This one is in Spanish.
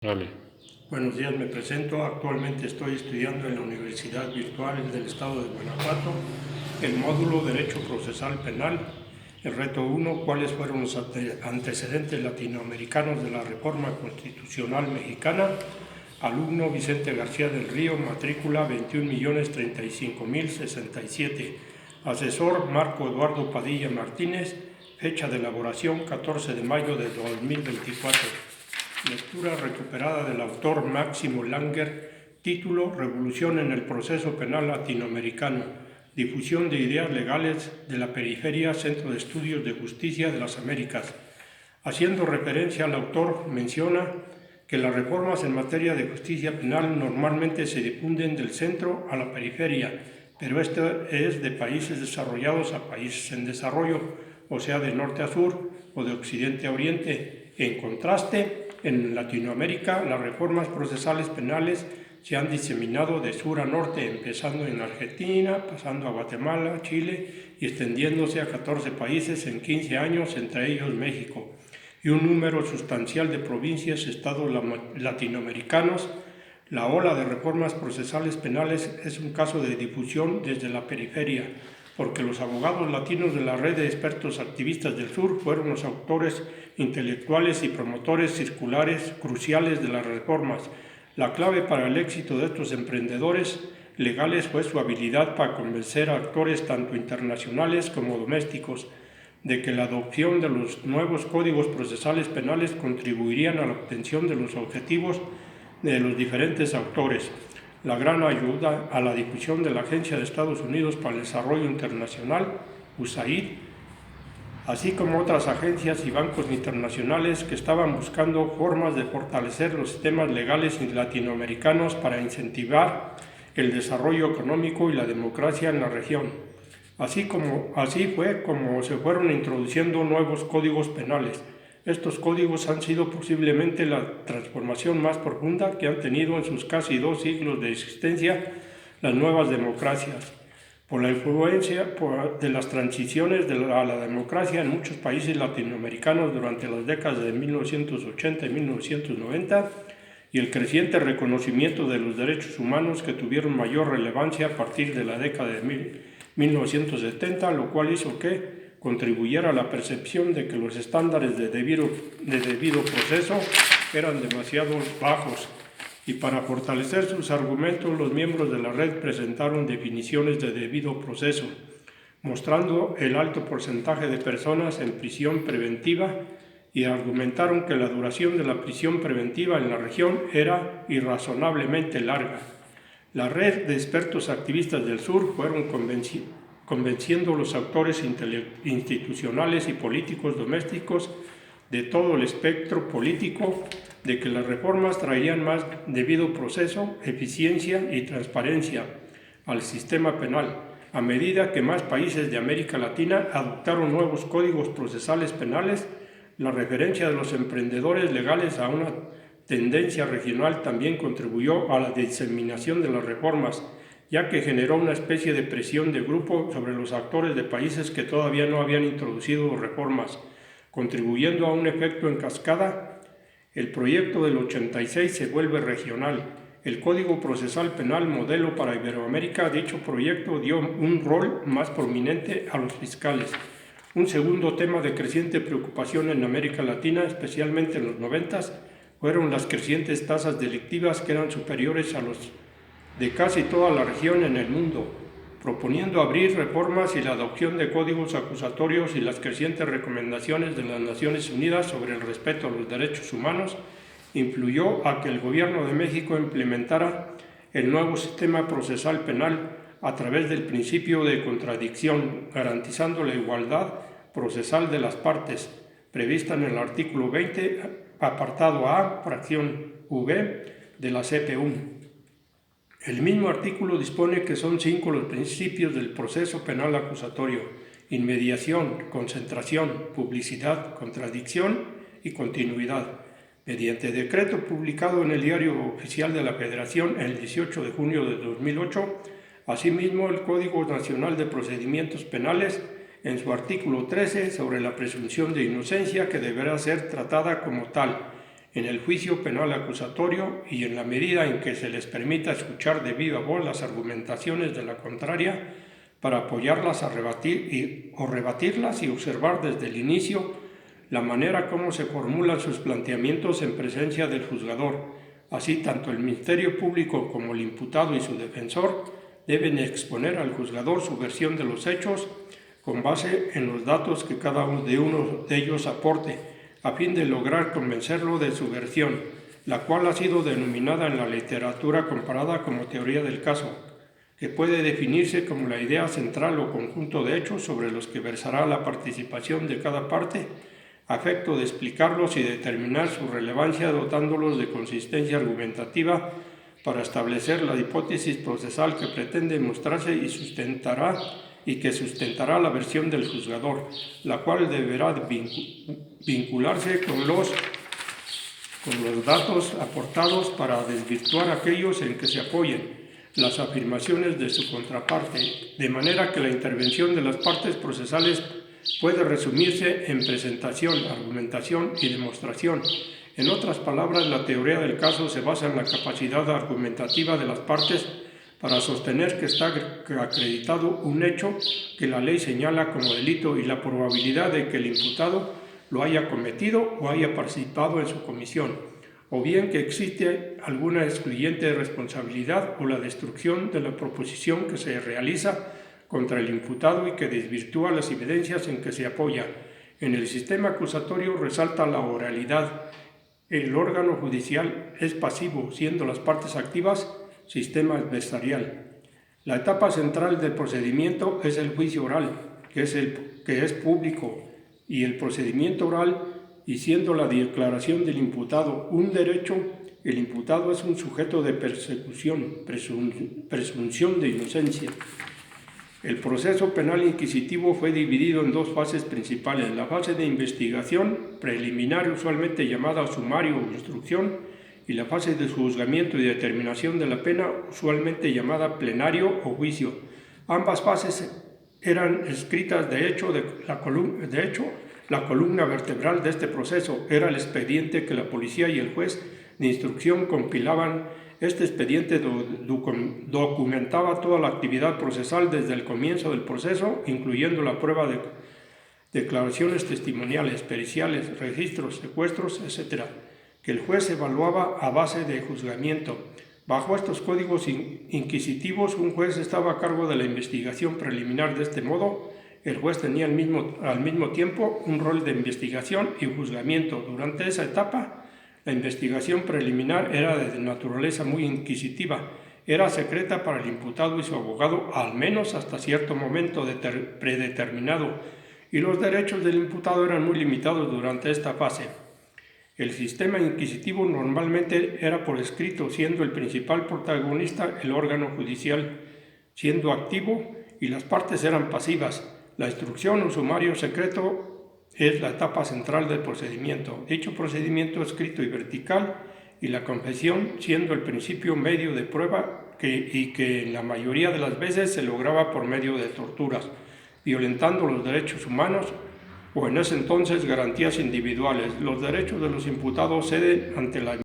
Vale. Buenos días, me presento. Actualmente estoy estudiando en la Universidad Virtual del Estado de Guanajuato el módulo Derecho Procesal Penal. El reto 1, ¿cuáles fueron los antecedentes latinoamericanos de la Reforma Constitucional Mexicana? Alumno Vicente García del Río, matrícula 21.035.067. Asesor Marco Eduardo Padilla Martínez, fecha de elaboración 14 de mayo de 2024. Lectura recuperada del autor Máximo Langer, título Revolución en el proceso penal latinoamericano, difusión de ideas legales de la periferia, Centro de Estudios de Justicia de las Américas. Haciendo referencia al autor, menciona que las reformas en materia de justicia penal normalmente se difunden del centro a la periferia, pero esto es de países desarrollados a países en desarrollo, o sea, de norte a sur o de occidente a oriente. En contraste, en Latinoamérica, las reformas procesales penales se han diseminado de sur a norte, empezando en Argentina, pasando a Guatemala, Chile y extendiéndose a 14 países en 15 años, entre ellos México, y un número sustancial de provincias, estados latinoamericanos. La ola de reformas procesales penales es un caso de difusión desde la periferia, porque los abogados latinos de la red de expertos activistas del sur fueron los autores intelectuales y promotores circulares cruciales de las reformas. La clave para el éxito de estos emprendedores legales fue su habilidad para convencer a actores tanto internacionales como domésticos de que la adopción de los nuevos códigos procesales penales contribuirían a la obtención de los objetivos de los diferentes autores. La gran ayuda a la difusión de la Agencia de Estados Unidos para el Desarrollo Internacional, USAID, así como otras agencias y bancos internacionales que estaban buscando formas de fortalecer los sistemas legales latinoamericanos para incentivar el desarrollo económico y la democracia en la región. Así fue como se fueron introduciendo nuevos códigos penales. Estos códigos han sido posiblemente la transformación más profunda que han tenido en sus casi 2 siglos de existencia las nuevas democracias. Por la influencia de las transiciones a la democracia en muchos países latinoamericanos durante las décadas de 1980 y 1990 y el creciente reconocimiento de los derechos humanos que tuvieron mayor relevancia a partir de la década de 1970, lo cual hizo que contribuyera a la percepción de que los estándares de debido proceso eran demasiado bajos. Y para fortalecer sus argumentos, los miembros de la red presentaron definiciones de debido proceso, mostrando el alto porcentaje de personas en prisión preventiva y argumentaron que la duración de la prisión preventiva en la región era irrazonablemente larga. La red de expertos activistas del sur fueron convenciendo a los actores institucionales y políticos domésticos de todo el espectro político de que las reformas traían más debido proceso, eficiencia y transparencia al sistema penal, a medida que más países de América Latina adoptaron nuevos códigos procesales penales. La referencia de los emprendedores legales a una tendencia regional también contribuyó a la diseminación de las reformas, ya que generó una especie de presión de grupo sobre los actores de países que todavía no habían introducido reformas, contribuyendo a un efecto en cascada. El proyecto del 86 se vuelve regional. El Código Procesal Penal modelo para Iberoamérica, dicho proyecto dio un rol más prominente a los fiscales. Un segundo tema de creciente preocupación en América Latina, especialmente en los 90s, fueron las crecientes tasas delictivas que eran superiores a los de casi toda la región en el mundo, proponiendo abrir reformas y la adopción de códigos acusatorios y las crecientes recomendaciones de las Naciones Unidas sobre el respeto a los derechos humanos, influyó a que el gobierno de México implementara el nuevo sistema procesal penal a través del principio de contradicción, garantizando la igualdad procesal de las partes, prevista en el artículo 20, apartado A, fracción V, de la CPU. El mismo artículo dispone que son 5 los principios del proceso penal acusatorio: inmediación, concentración, publicidad, contradicción y continuidad. Mediante decreto publicado en el Diario Oficial de la Federación el 18 de junio de 2008, asimismo el Código Nacional de Procedimientos Penales, en su artículo 13 sobre la presunción de inocencia, que deberá ser tratada como tal, en el juicio penal acusatorio y en la medida en que se les permita escuchar de viva voz las argumentaciones de la contraria para apoyarlas o rebatirlas y observar desde el inicio la manera como se formulan sus planteamientos en presencia del juzgador. Así, tanto el Ministerio Público como el imputado y su defensor deben exponer al juzgador su versión de los hechos con base en los datos que cada uno de ellos aporte, a fin de lograr convencerlo de su versión, la cual ha sido denominada en la literatura comparada como teoría del caso, que puede definirse como la idea central o conjunto de hechos sobre los que versará la participación de cada parte, a efecto de explicarlos y determinar su relevancia dotándolos de consistencia argumentativa para establecer la hipótesis procesal que pretende mostrarse y que sustentará la versión del juzgador, la cual deberá vincularse con los datos aportados para desvirtuar aquellos en que se apoyen las afirmaciones de su contraparte, de manera que la intervención de las partes procesales puede resumirse en presentación, argumentación y demostración. En otras palabras, la teoría del caso se basa en la capacidad argumentativa de las partes para sostener que está acreditado un hecho que la ley señala como delito y la probabilidad de que el imputado lo haya cometido o haya participado en su comisión, o bien que existe alguna excluyente responsabilidad o la destrucción de la proposición que se realiza contra el imputado y que desvirtúa las evidencias en que se apoya. En el sistema acusatorio resalta la oralidad. El órgano judicial es pasivo, siendo las partes activas sistema adversarial. La etapa central del procedimiento es el juicio oral, que es público, y el procedimiento oral, y siendo la declaración del imputado un derecho, el imputado es un sujeto de persecución, presunción de inocencia. El proceso penal inquisitivo fue dividido en dos fases principales: la fase de investigación preliminar, usualmente llamada sumario o instrucción, y la fase de juzgamiento y determinación de la pena, usualmente llamada plenario o juicio. Ambas fases eran escritas. De hecho, la columna vertebral de este proceso era el expediente que la policía y el juez de instrucción compilaban. Este expediente documentaba toda la actividad procesal desde el comienzo del proceso, incluyendo la prueba de declaraciones testimoniales, periciales, registros, secuestros, etc., que el juez evaluaba a base de juzgamiento. Bajo estos códigos inquisitivos, un juez estaba a cargo de la investigación preliminar. De este modo, el juez tenía al mismo tiempo un rol de investigación y juzgamiento. Durante esa etapa, la investigación preliminar era de naturaleza muy inquisitiva. Era secreta para el imputado y su abogado, al menos hasta cierto momento predeterminado, y los derechos del imputado eran muy limitados durante esta fase. El sistema inquisitivo normalmente era por escrito, siendo el principal protagonista el órgano judicial, siendo activo, y las partes eran pasivas. La instrucción o sumario secreto es la etapa central del procedimiento. Dicho procedimiento escrito y vertical, y la confesión siendo el principio medio de prueba y que en la mayoría de las veces se lograba por medio de torturas, violentando los derechos humanos o en ese entonces garantías individuales. Los derechos de los imputados ceden ante la